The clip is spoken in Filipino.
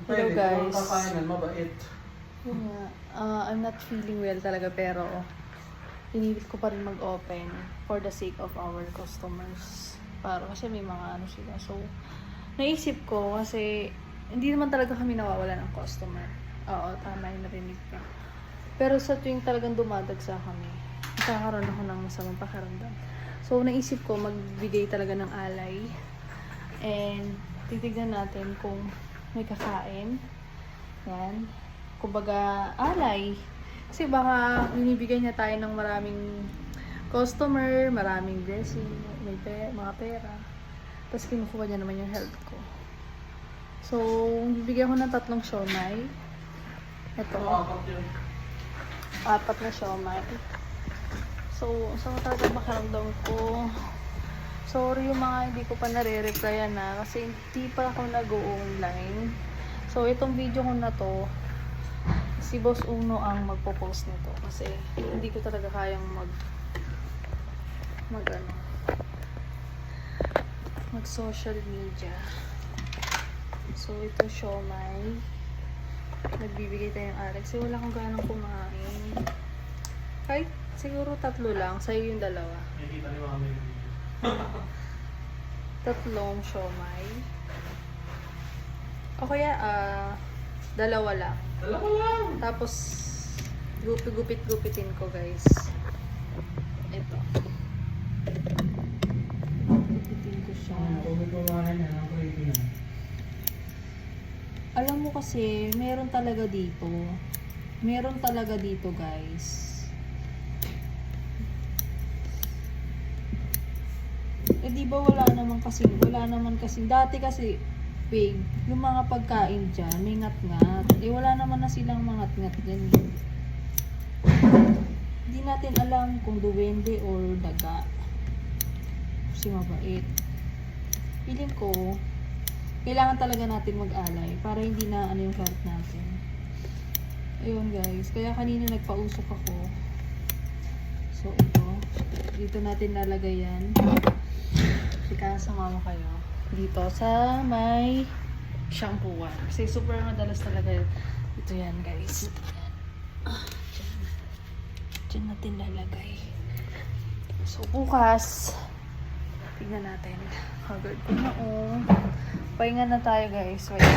Hello guys. Mabait. I'm not feeling well talaga pero pinilit ko pa rin mag-open for the sake of our customers. Para kasi may mga ano sila. So, naisip ko kasi hindi naman talaga kami nawawala ng customer. Oo, tama yung narinig ko. Pero sa tuwing talagang dumadagsa kami, nakakaroon ako ng masamang pakiramdam. So, naisip ko magbigay talaga ng alay. And titignan natin kung may kakain. Yan. Kumbaga, alay. Kasi baka binibigay niya tayo ng maraming customer, maraming blessing, may mga pera. Tapos kinukuha niya naman yung health ko. So, bibigyan ko ng 3 siomai. Ito. 4 na siomai. So, sa talagang makaramdam ko, sorry yung mga hindi ko pa nare-replyan na kasi hindi pa ako nag-online. So, itong video ko na to, si Boss Uno ang magpo-post nito kasi hindi ko talaga kayang mag social media. So, ito siomai. Nagbibigay tayong alay. Kasi wala akong ganang kumain. Kahit siguro 3 lang. Sa'yo yung 2. Nakikita ni mami yung video. 3 siomai. O kaya, 2 lang. 2 lang! Tapos, gupit-gupitin ko, guys. Ito. Gupitin ko siya. Pagkukumahan niya ng creepy na. Alam mo kasi, meron talaga dito. Meron talaga dito, guys. Eh di ba wala naman kasi dati kasi babe, yung mga pagkain dyan may ngat-ngat, eh wala naman na silang mga ngat-ngat dyan eh. Hindi natin alam kung duwende or daga kasi mabait. Feeling ko kailangan talaga natin mag-alay para hindi na ano yung health natin. Ayun guys, kaya kanina nagpausok ako. So ito, dito natin lalagay yan. Kaya sumama kayo dito sa may shampooan. Kasi super madalas talaga ito yan guys. Diyan natin lalagay. So bukas, tignan natin. Hagard ko na oh. Pahinga na tayo guys. Wait.